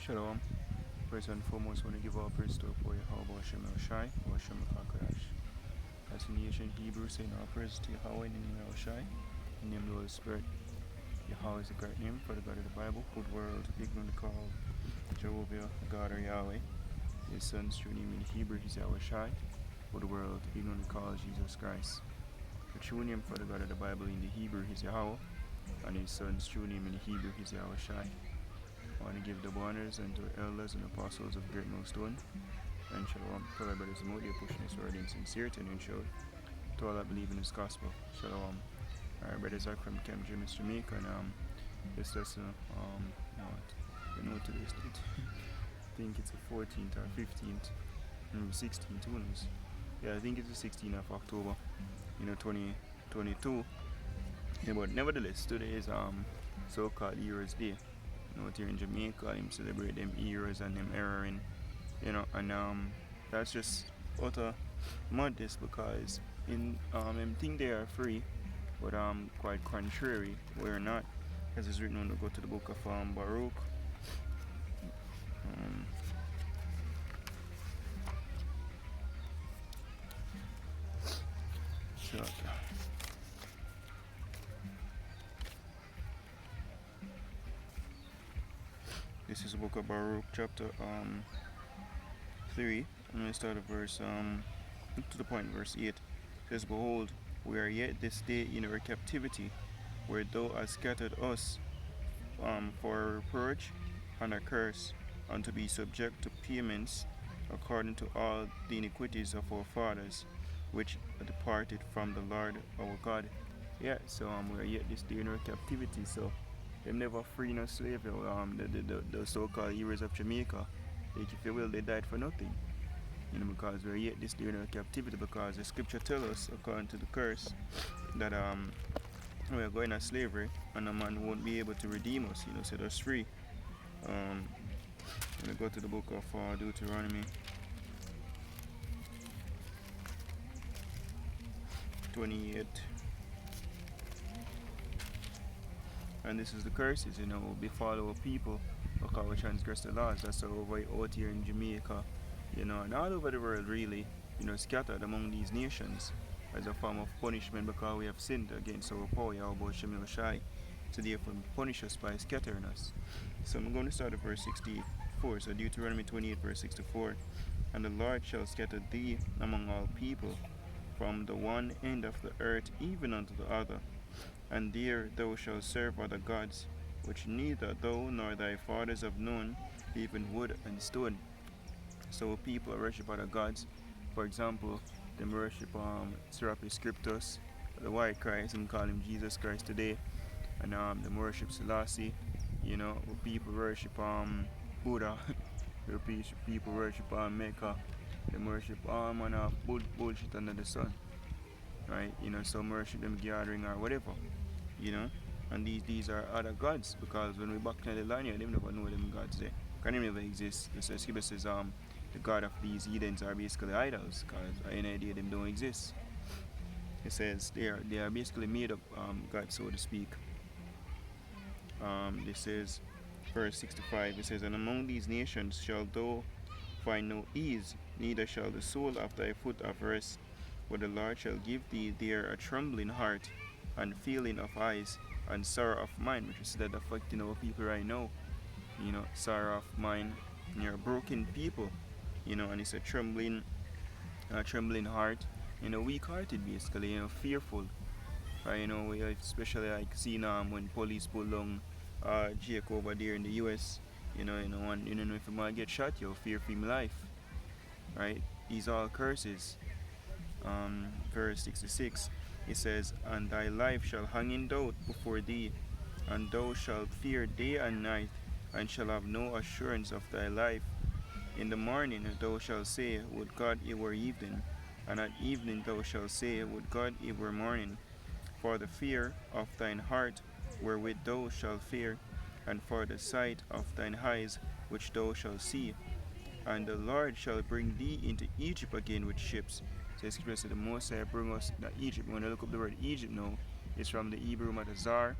Shalom. First and foremost, I want to give all praise to for Yahweh Hashem El Shai, or Hashem Kakadash. As in the ancient Hebrew, saying all praise to Yahweh in the name of El Shai, in the name of the Holy Spirit. Yahweh is a great name for the God of the Bible, who the world ignorantly called Jehovah, God or Yahweh. His son's true name in Hebrew is Yahweh Shai, who the world ignorantly calls Jesus Christ. The true name for the God of the Bible in the Hebrew is Yahweh, and his son's true name in the Hebrew is Yahweh Shai. I want to give double honors unto elders and apostles of Great Millstone, and shalom to our brothers and they're pushing this word in sincerity and in truth, to all that believe in his gospel. Shalom. Our brothers are from Camp James, Jamaica, and this lesson, we know today's date. I think it's the 14th or 15th, 16th, who knows? Yeah, I think it's the 16th of October, 2022. Yeah, but nevertheless, today is so-called Heroes Day. Here in Jamaica, I'm celebrate them heroes and them erroring, and that's just utter madness because in them think they are free, but quite contrary, we're not, as it's written when we go to the book of Baruch. This is the book of Baruch, chapter 3. I'm going to start at verse to the point, verse 8. It says, "Behold, we are yet this day in our captivity, where thou hast scattered us for a reproach and a curse, and to be subject to payments according to all the iniquities of our fathers, which departed from the Lord our God." Yeah, so we are yet this day in our captivity, so them never free no slave. The so-called heroes of Jamaica, like if you will, they died for nothing. Because we're yet this day in our captivity, because the scripture tells us, according to the curse, that we're going to slavery and a man won't be able to redeem us, set us free. When we go to the book of Deuteronomy 28. And this is the curses, befall our people because we transgress the laws. That's how we're out here in Jamaica, and all over the world really, scattered among these nations as a form of punishment because we have sinned against our power, Yahweh Shemil Shai. So therefore punish us by scattering us. So I'm going to start at verse 64. So Deuteronomy 28 verse 64. "And the Lord shall scatter thee among all people, from the one end of the earth even unto the other. And there thou shalt serve other gods, which neither thou nor thy fathers have known, even wood and stone." So people worship other gods. For example, they worship Serapis Scriptus, the white Christ, and call him Jesus Christ today. And they worship Selassie. People worship Buddha. People worship Mecca. They worship all manner of bullshit under the sun. Right? Some worship them gathering or whatever. And these are other gods, because when we back in the line here, they never know them gods there. Because they never exist. So Scripture says the god of these heathens are basically idols, because any idea them don't exist. It says they are basically made up gods, so to speak. This says verse 65, it says, "And among these nations shalt thou find no ease, neither shall the sole of thy foot have rest. But the Lord shall give thee there a trembling heart, and failing of eyes, and sorrow of mind," which is that affecting our people right now. Sorrow of mind, you're a broken people, and it's a trembling heart, weak-hearted basically, fearful. Right, we especially like seeing when police pull down Jake over there in the US, and if you might get shot, you fear for your life. Right? These are all curses. Verse 66, it says, "And thy life shall hang in doubt before thee, and thou shalt fear day and night, and shall have no assurance of thy life. In the morning thou shalt say, Would God it were evening, and at evening thou shalt say, Would God it were morning. For the fear of thine heart wherewith thou shalt fear, and for the sight of thine eyes which thou shalt see. And the Lord shall bring thee into Egypt again with ships." So the scripture says the Most High bring us to Egypt. When you look up the word Egypt now, it's from the Hebrew Matazar,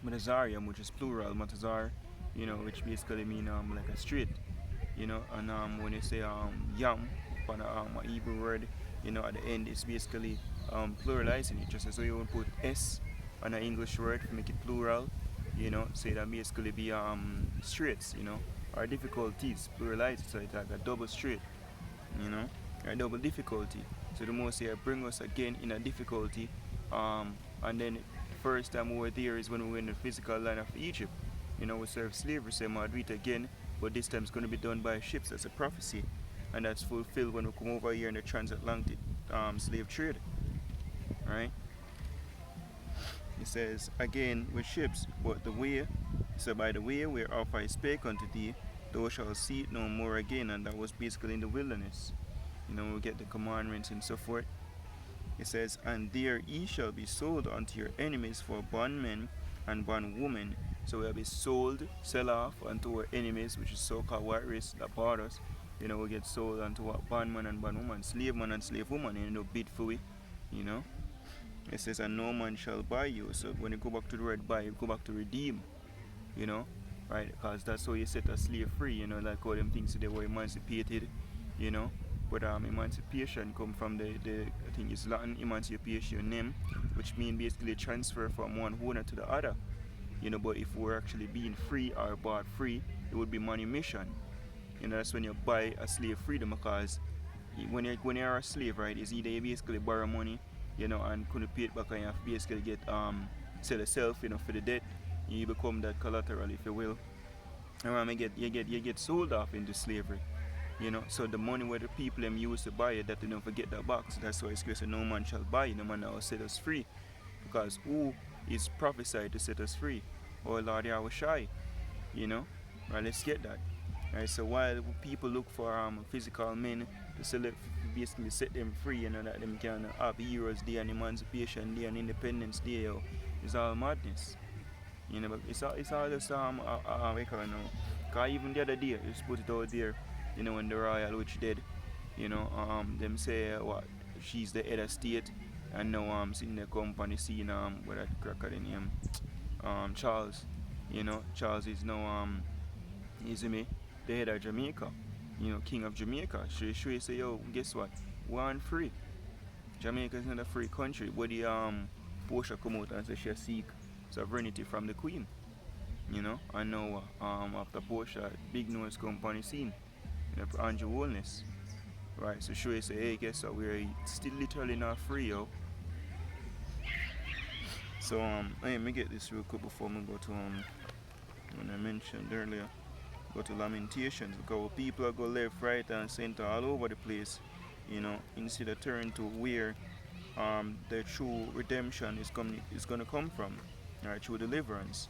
Matazarium, which is plural, Matazar, which basically mean like a street, and when you say yam upon a Hebrew word, at the end it's basically pluralizing it. Just so you would put s on an English word to make it plural, so that basically be streets, or difficulties, pluralize it, so it's like a double street, you know, a double difficulty. So the most here bring us again in a difficulty, and then the first time we were there is when we were in the physical land of Egypt. We serve slavery, so might do it again, but this time it's going to be done by ships. That's a prophecy, and that's fulfilled when we come over here in the transatlantic slave trade. Right? It says again with ships, but the way, so by the way whereof I spake unto thee, thou shalt see it no more again, and that was basically in the wilderness. We get the commandments and so forth. It says, and there ye shall be sold unto your enemies for bondmen and bondwomen. So we'll be sold, sell off unto our enemies, which is so-called white race that bought us. We get sold unto our bondman and bondwoman, slave man and slave woman, bid for it. It says, and no man shall buy you. So when you go back to the word buy, you go back to redeem, right? Because that's how you set a slave free, like all them things they were emancipated, But emancipation come from the I think it's Latin emancipation name, which means basically transfer from one owner to the other. But if we're actually being free or bought free, it would be manumission. That's when you buy a slave freedom, because when you're a slave, right, it's either you basically borrow money, and couldn't pay it back, and you have to basically get sell yourself, for the debt. You become that collateral, if you will. And you get sold off into slavery. So the money where the people them use to buy it, that they don't forget that box. That's why it's said no man shall buy, no man will set us free. Because who is prophesied to set us free? Oh Lord, I was shy. Right, let's get that. Right, so while people look for physical men to select, basically set them free, that them can have Heroes Day and Emancipation Day and Independence Day, it's all madness. But it's all just we call it now. Cause even the other day, you just put it out there, when the royal witch dead, them say what she's the head of state, and now sitting there come on the scene with that cracker in him, Charles. Charles is now the head of Jamaica, king of Jamaica. She say, yo, guess what? We're free. Jamaica is not a free country, but the Portia come out and say she seek sovereignty from the Queen. And now after Portia, big nose come on the scene, Andrew Wellness. Right, so she say, hey, guess what? We're still literally not free, yo. So let me get this real quick before we go to when I mentioned earlier, go to Lamentations, because people go left, right, and center all over the place, instead of turn to where the true redemption is gonna come from, right, through deliverance.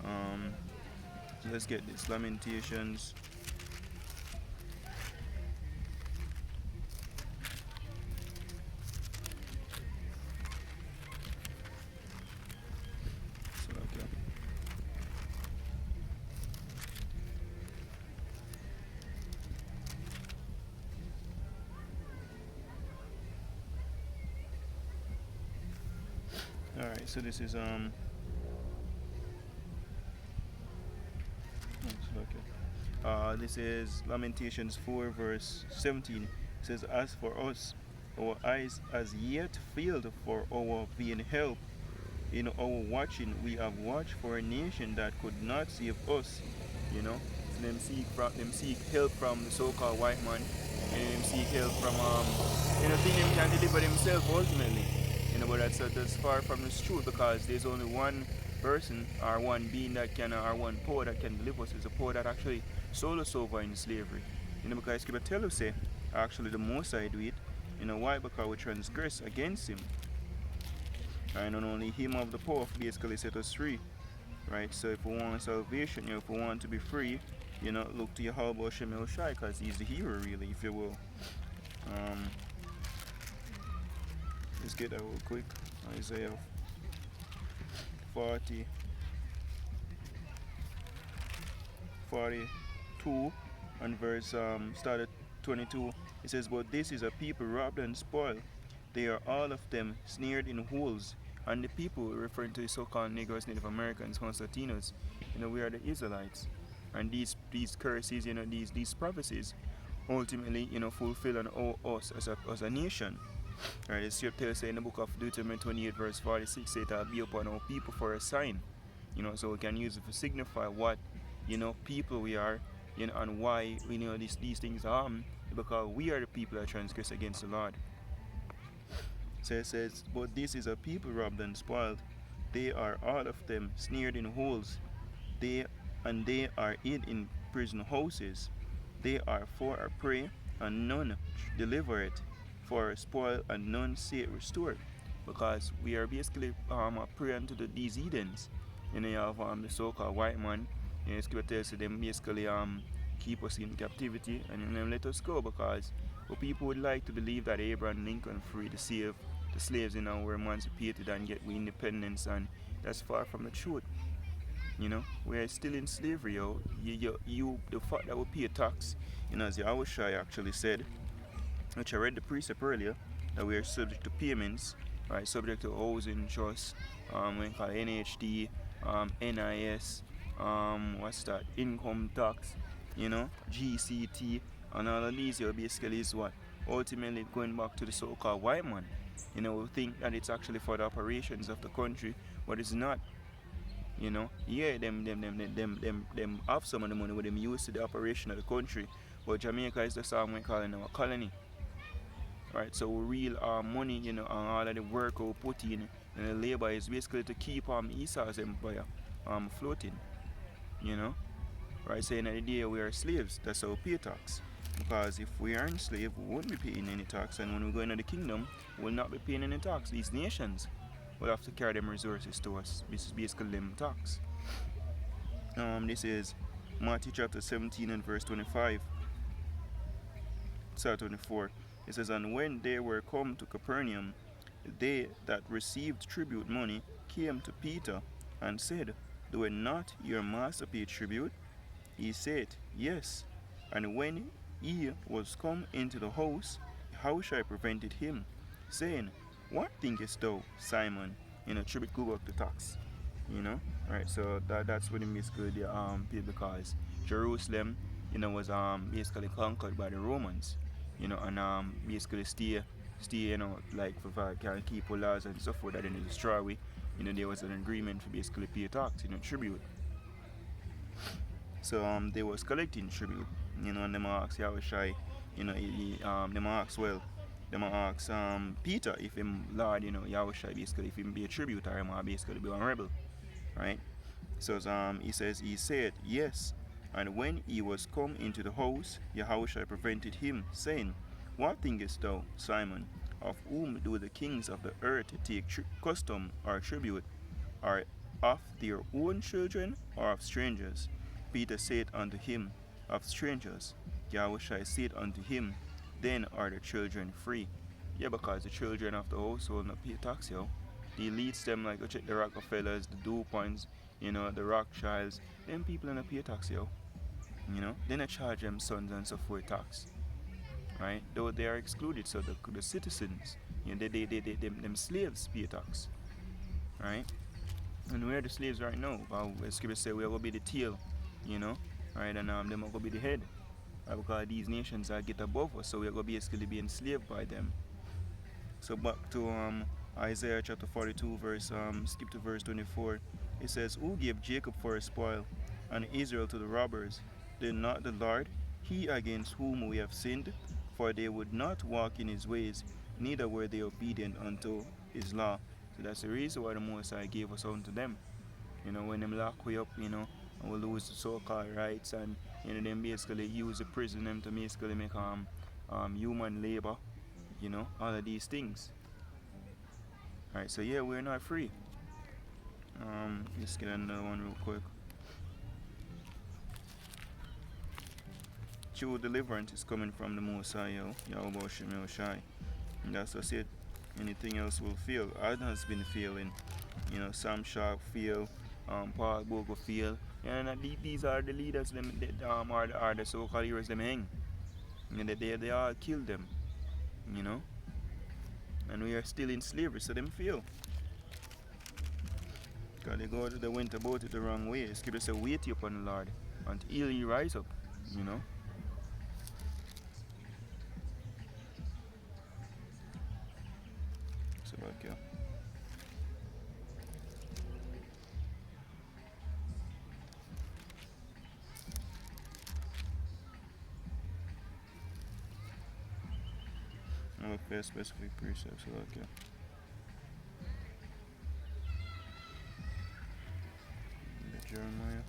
So let's get this Lamentations. Alright, so this is this is Lamentations 4 verse 17. It says, as for us, our eyes as yet failed for our vain help. In our watching we have watched for a nation that could not save us. So them seek help from the so-called white man, and them seek help from think them can deliver themselves ultimately. But that's far from the truth, because there's only one person or one being that can, or one power that can deliver us. It's a power that actually sold us over in slavery. Because Scripture tell us, say, actually the Most High do it. Why? Because we transgress against Him. And not only Him of the power basically set us free. Right? So if we want salvation, if we want to be free, look to Yahweh Shem El Shai, because He's the hero, really, if you will. Let's get that real quick. Isaiah 42 and verse started 22. It says, but this is a people robbed and spoiled. They are all of them snared in holes. And the people referring to the so-called Negroes, Native Americans, Constantinos, we are the Israelites. And these curses, these prophecies ultimately, fulfill on all us as a nation. Right, the scripture says in the book of Deuteronomy 28 verse 46, it will be upon our people for a sign. So we can use it to signify what, people we are, and why, these things are, because we are the people that transgress against the Lord. So it says, but this is a people robbed and spoiled. They are all of them snared in holes. They are hid in prison houses. They are for a prey, and none deliver it, for a spoil, and none see it restored. Because we are basically a prey unto these heathens. You have the so-called white man. Scripture tells them basically keep us in captivity and then let us go, because people would like to believe that Abraham Lincoln freed the slaves, were emancipated and get we independence, and that's far from the truth. We're still in slavery, yo. The fact that we pay tax, as Yahushua actually said, which I read the precept earlier, that we are subject to payments, right? Subject to housing trust, we call it NHD, NIS, what's that? Income tax, GCT, and all of these, basically is what? Ultimately going back to the so-called white man. We think that it's actually for the operations of the country, but it's not. Yeah, them have some of the money with them used to the operation of the country, but Jamaica is the same we calling our colony, right? So real money, and all of the work we put in and the labor is basically to keep Esau's empire floating, right? So in the day we are slaves, that's how we pay tax. Because if we are enslaved, we won't be paying any tax, and when we go into the kingdom, we'll not be paying any tax. These nations will have to carry them resources to us. This is basically them tax. This is Matthew chapter 17 and verse 25. Sorry, 24. It says, and when they were come to Capernaum, they that received tribute money came to Peter and said, do not your master pay tribute? He said, yes. And when he was come into the house, Yahushua prevented him, saying, what thinkest thou, Simon? Tribute go up the tax. Right, so that's what it basically paid, because Jerusalem, was basically conquered by the Romans, and basically stay, like for can keep laws and stuff that didn't destroy we. There was an agreement to basically pay tax, tribute. So they was collecting tribute, and them asked Yahushua, them asked them ask Peter if him Lord, Yahushua basically if him be a tribute or him basically be a rebel, right? So he said, yes. And when he was come into the house, Yahushua prevented him, saying, what thinkest thou, Simon? Of whom do the kings of the earth take custom or tribute? Or of their own children or of strangers? Peter said unto him, of strangers. Yahushua said unto him, then are the children free. Yeah, because the children of the household not pay tax, yo. The elites them like go check the Rockefellers, the Dupons, the Rothschilds. Them people not pay tax, yo. They not charge them sons and so forth tax, right? Though they are excluded, so the citizens, them slaves pay tax, right? And we're the slaves right now. The scripture say we are gonna be the tail, right? And them are gonna be the head. Because these nations are get above us, so we are going to basically be enslaved by them. So back to Isaiah chapter 42, skip to verse 24. It says, who gave Jacob for a spoil, and Israel to the robbers? Did not the Lord, he against whom we have sinned? For they would not walk in his ways, neither were they obedient unto his law. So that's the reason why the Most High gave us unto them. When them lock we up, and we lose the so-called rights, and them basically use the prison them to basically make human labor, all of these things. Alright, so yeah, we're not free. Let's get another one real quick. True deliverance is coming from the Most High, Yahweh Shemel Shai. And that's just it. Anything else will fail. Adam has been failing. Sam Sharp fail, Paul Bogo fail. And these are the leaders, them are the so-called heroes, them hang. And they all kill them, And we are still in slavery, so them fail. Because they went about it the wrong way. Scripture says, wait upon the Lord. until he rise up, you know. So like yeah. I'm look for specific precepts, so like yeah. Jeremiah.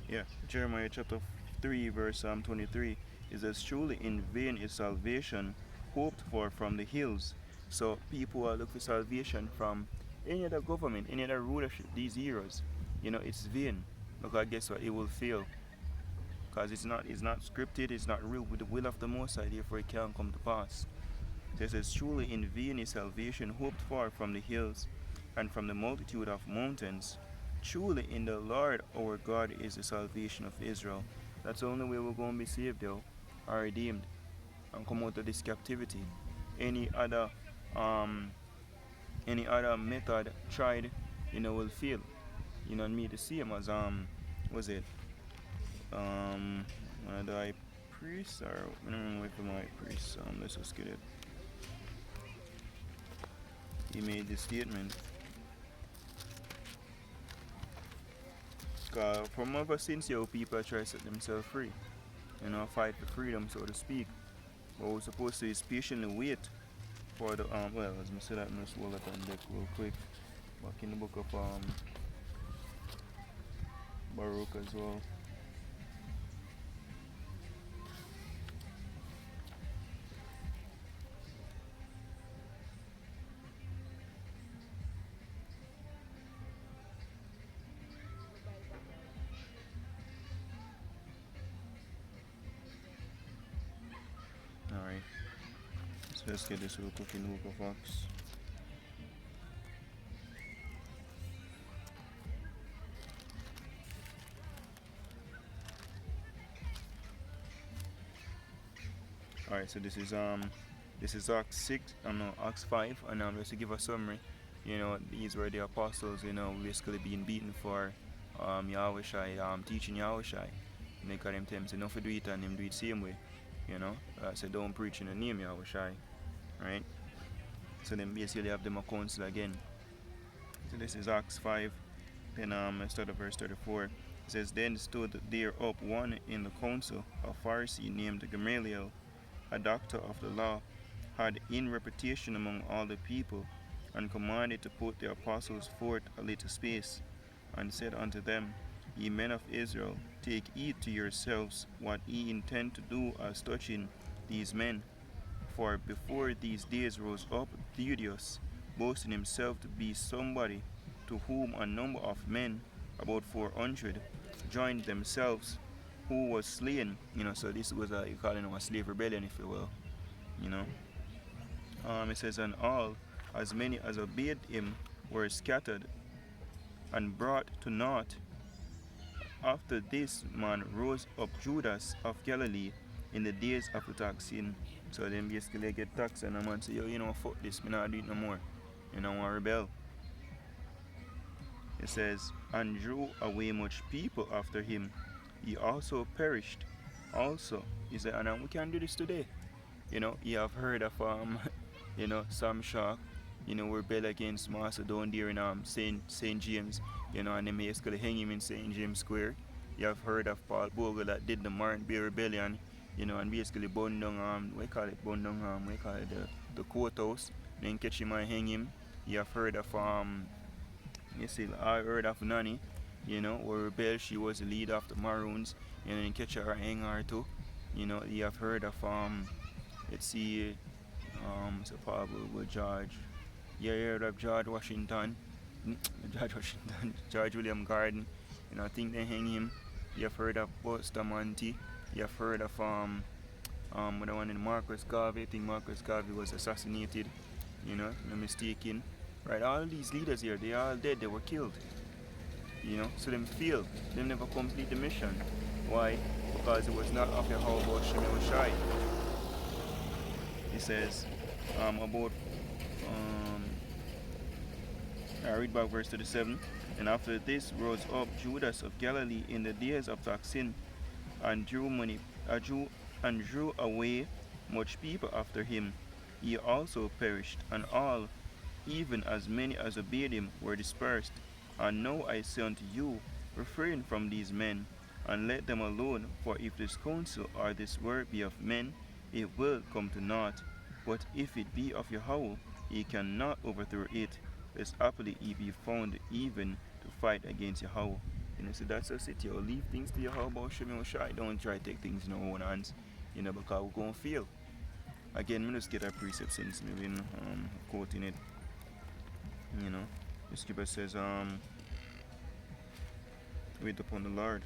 Yeah, Jeremiah chapter 3, verse 23. It says, "Truly in vain is salvation hoped for from the hills." So people are looking for salvation from any other government, any other rulership these years. It's vain. Because guess what? It will fail. Because it's not scripted, it's not real with the will of the Most High, therefore it can't come to pass. So it says, "Truly in vain is salvation hoped for from the hills and from the multitude of mountains. Truly in the Lord our God is the salvation of Israel." That's the only way we're going to be saved, though, are redeemed, and come out of this captivity. Any other, um, any other method tried, will fail. And me the same as was it one of the high priests, or I don't remember if my priest. Let's just get it. He made this statement. From ever since your people try to set themselves free, fight for freedom, so to speak. But we're supposed to is patiently wait for the well, as I said, I'm just roll it on deck real quick. Back in the book of Baruch as well. Alright. So let's get this real quick in the book of Acts. Alright, so this is Acts 6, no, Acts 5, and just to give a summary, these were the apostles, basically being beaten for Yahushai, teaching Yahushai. And they got him to him, say, no for do it, and him do it same way, so don't preach in the name Yahushai, right? So then basically have them a council again. So this is Acts 5, then I start at verse 34. It says, "Then stood there up one in the council, a Pharisee named Gamaliel, a doctor of the law, had in reputation among all the people, and commanded to put the apostles forth a little space, and said unto them, Ye men of Israel, take heed to yourselves what ye intend to do as touching these men. For before these days rose up Theudas, boasting himself to be somebody, to whom a number of men, about 400, joined themselves, who was slain." So this was you call it a slave rebellion, if you will. You know, it says, "And all, as many as obeyed him, were scattered and brought to naught. After this man rose up Judas of Galilee in the days of the taxing." So then basically they get taxed, and a man say, "Yo, fuck this, me not do it no more. I want to rebel." It says, "And drew away much people after him. He also perished." Also, he said, and we can do this today. You have heard of Sam Shark, rebel against Master down there in Saint James, and they basically hang him in Saint James Square. You have heard of Paul Bogle that did the Martin Bay Rebellion, and basically burned down the courthouse, then catch him and hang him. You have heard of I heard of Nanny, where rebel, she was the leader of the Maroons, and catch her and hang her too. You have heard of let's see, so probably with George. You heard of George Washington, George Washington, George William Garden. I think they hang him. You have heard of Bustamante. You have heard of the one in Marcus Garvey. I think Marcus Garvey was assassinated. No mistaken. Right, all these leaders here, they are all dead. They were killed. So them failed. They never complete the mission. Why? Because it was not of Yahweh Shemel Shai. It says about I read back verse 37. And after this rose up Judas of Galilee in the days of Taxin, and drew money, drew, and drew away much people after him. He also perished, and all, even as many as obeyed him, were dispersed. And now I say unto you, refrain from these men, and let them alone, for if this counsel or this word be of men, it will come to naught. But if it be of Yahweh, he cannot overthrow it, lest happily he be found even to fight against Yahweh. So that's just it, yo. Leave things to Yahweh, Shemi Shai. Don't try to take things in our own hands, because we're going to fail. Again, we just get our precepts since maybe quoting it. The scripture says, wait upon the Lord.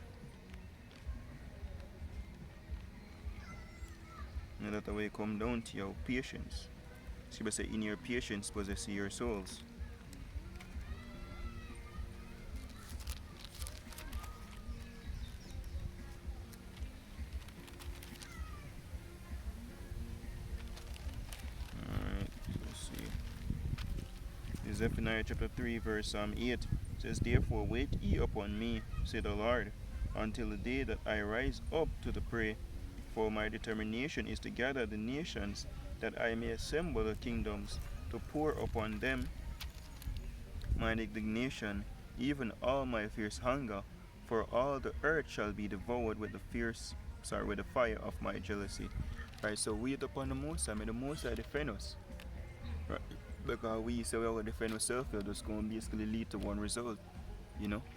And that the way come down to your patience. The scripture says, in your patience possess your souls. Alright, let's see. Zephaniah chapter 3, verse 8 says, therefore wait ye upon me, said the Lord, until the day that I rise up to the prey. For my determination is to gather the nations, that I may assemble the kingdoms, to pour upon them mine indignation, even all my fierce hunger, for all the earth shall be devoured with with the fire of my jealousy. Right, so wait upon the Most High, may the Most High defend us. Right, because we say we're going to defend ourselves, we're just going to basically lead to one result,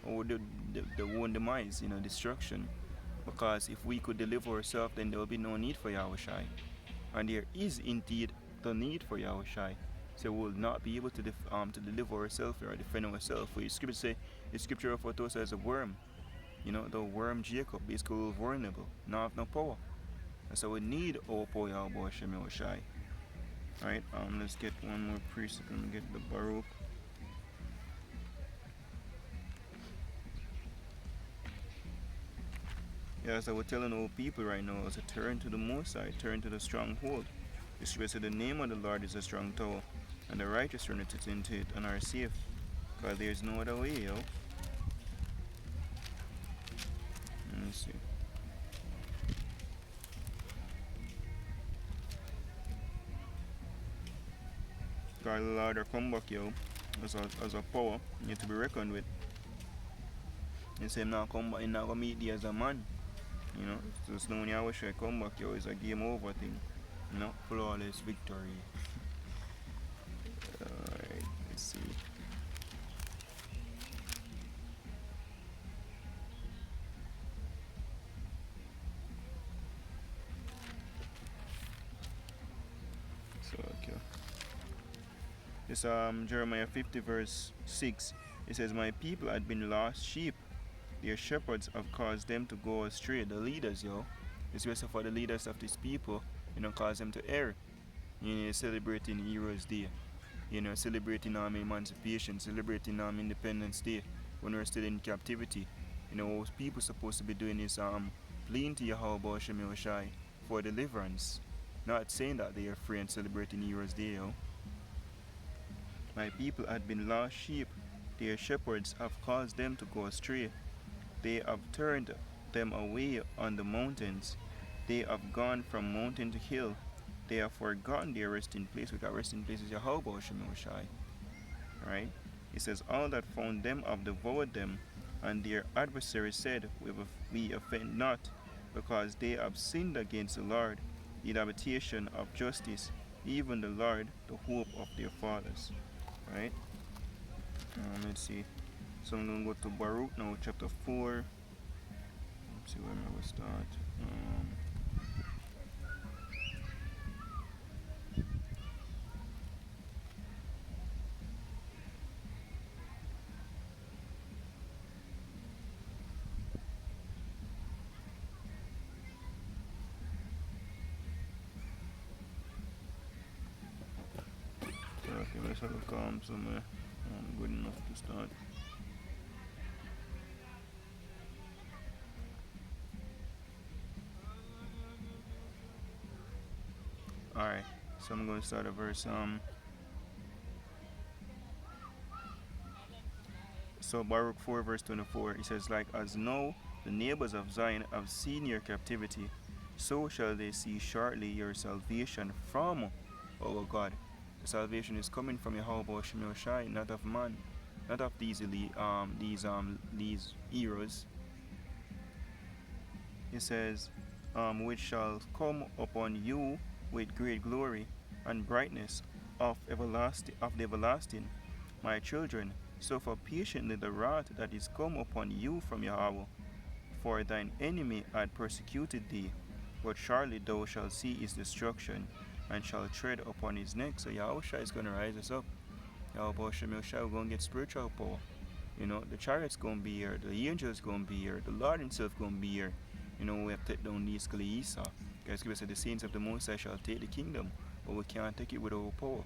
or the one demise, destruction. Because if we could deliver ourselves, then there will be no need for Yahushai. And there is indeed the need for Yahushai. So we will not be able to deliver ourselves or defend ourselves. For the scripture refers to us as a worm. The worm Jacob, basically vulnerable, not have no power. And so we need our power, Yahushai. Alright, let's get one more precept and get the Baruch. Yeah, so we're telling all people right now is to turn to the Most High, turn to the stronghold. The scripture said the name of the Lord is a strong tower, and the righteous run into it and are safe. Because there's no other way, yo. Let me see. God the Lord will come back, yo, as a power, need to be reckoned with. He said him not come back, he not gonna meet thee as a man. So it's when I wish I come back, yo, it's a game over thing. Flawless victory. Alright, let's see. So, okay. It's Jeremiah 50 verse 6. It says, my people had been lost sheep. Their shepherds have caused them to go astray. The leaders, yo. It's just for the leaders of these people, cause them to err. Celebrating Heroes Day. Celebrating emancipation, celebrating Independence Day when we're still in captivity. What people supposed to be doing is pleading to Yahweh Shemi Oshai for deliverance. Not saying that they are free and celebrating Heroes Day, yo. My people had been lost sheep. Their shepherds have caused them to go astray. They have turned them away on the mountains. They have gone from mountain to hill. They have forgotten their resting place. Because resting place is Yahweh Shemi Oshai. Right? It says, all that found them have devoured them, and their adversaries said, we offend not, because they have sinned against the Lord, the habitation of justice, even the Lord, the hope of their fathers. Right? Let's see. So I'm going to go to Baruch now, chapter 4. Let's see where I will start. So, okay, let's have a calm somewhere. Good enough to start. Alright, so I'm going to start at verse So Baruch 4 verse 24, it says, like as now the neighbors of Zion have seen your captivity, so shall they see shortly your salvation from our God. The salvation is coming from Yahweh Shemel Shai, not of man, not of these these heroes. It says, which shall come upon you with great glory and brightness of the everlasting. My children, suffer patiently the wrath that is come upon you from Yahweh. For thine enemy had persecuted thee, but surely thou shalt see his destruction, and shalt tread upon his neck. So Yahushua is going to rise us up. Yahweh Shemel Shai, we're going to get spiritual power. You know, the chariot's going to be here, the angels going to be here, the Lord himself going to be here. You know, we have to take down these Esau. Guys, give us the saints of the Most High shall take the kingdom, but we can't take it with our power.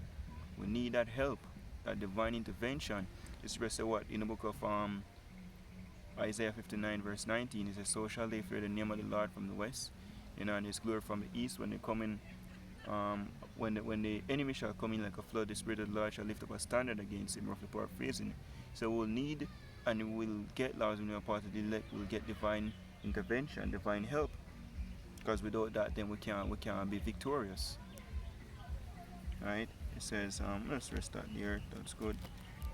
We need that help, that divine intervention. It's just what in the book of Isaiah 59 verse 19, it says, so shall they fear the name of the Lord from the west, you know, and his glory from the east. When they come in, when the enemy shall come in like a flood, the Spirit of the Lord shall lift up a standard against him, roughly paraphrasing. So we'll need and we'll get, laws when we are part of the elect, we'll get divine intervention, divine help, because without that then we can't be victorious. Right? It says, let's restart there, that's good.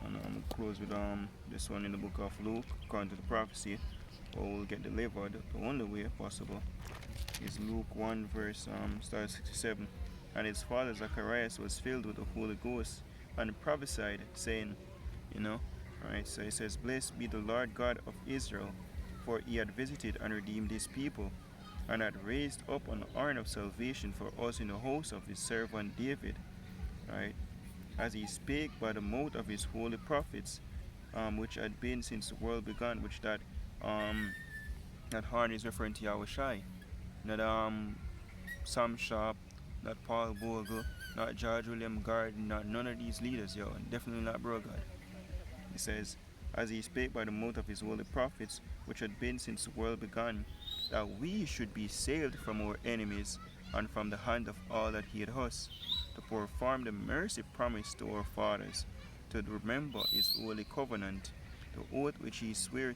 And I'm close with this one in the book of Luke, according to the prophecy, or we'll get delivered. The only way possible is Luke 1 verse start 67. And his father Zacharias was filled with the Holy Ghost and prophesied, saying, you know, right? So it says, blessed be the Lord God of Israel, for he had visited and redeemed his people, and had raised up an horn of salvation for us in the house of his servant David, right? As he spake by the mouth of his holy prophets, which had been since the world began. Which that horn is referring to Yahushai, not Sam Sharp, not Paul Bogle, not George William Gardner, not none of these leaders, yo, and definitely not Brogard. He says, as he spake by the mouth of his holy prophets, which had been since the world began, that we should be saved from our enemies and from the hand of all that hate us, to perform the mercy promised to our fathers, to remember his holy covenant, the oath which he sware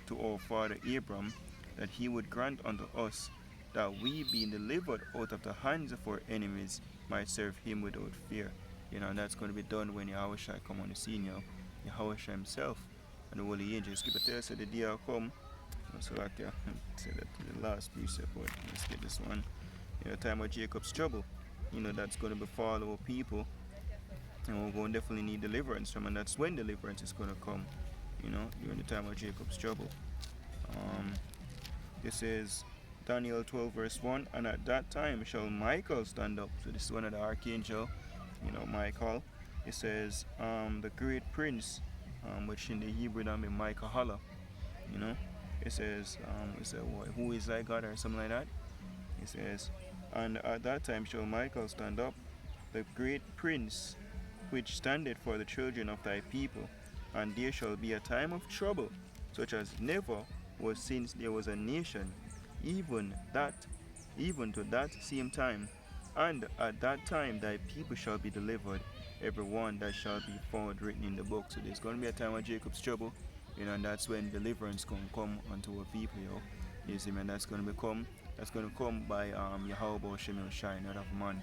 to our father Abram, that he would grant unto us, that we, being delivered out of the hands of our enemies, might serve him without fear. You know, and that's going to be done when Yahushua come on the scene, you know. Yahushua himself and the holy angels. Keep it there, so the day will come. So like say that to the last precept, but let's get this one. In the time of Jacob's trouble, you know, that's going to befall our people, and we're going to definitely need deliverance from, and that's when deliverance is going to come, you know, during the time of Jacob's trouble. This is Daniel 12 verse 1, and at that time shall Michael stand up. So this is one of the archangel, you know, Michael. It says the great prince, which in the Hebrew name is Michael Holla, you know. It says who is thy God, or something like that. It says, and at that time shall Michael stand up, the great prince, which standeth for the children of thy people, and there shall be a time of trouble, such as never was since there was a nation, even to that same time. And at that time thy people shall be delivered, every one that shall be found written in the book. So there's going to be a time of Jacob's trouble, you know, and that's when deliverance can come unto our people, yo. You see, man, that's going to come by Yahweh Shemel Shai, not of man.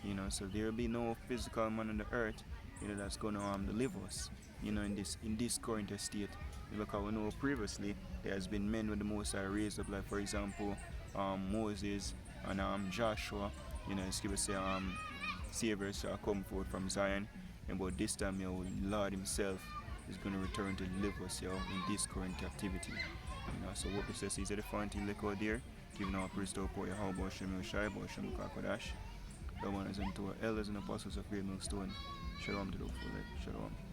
You know, so there will be no physical man on the earth, you know, that's going to deliver us, you know, in this current state. Because we know previously there has been men with the Most High raised up, like for example Moses and Joshua. You know, it's given say Savior shall come forth from Zion, and but this time, you know, Lord himself is going to return to deliver us, you know, in this current captivity. You know, so what we say is that the fountain liquor out there, giving our praise to our poor Yahweh Shem Yoshai, Shem Kakodash, the one is unto our elders and apostles of Great Millstone. Shalom to the full. Shalom.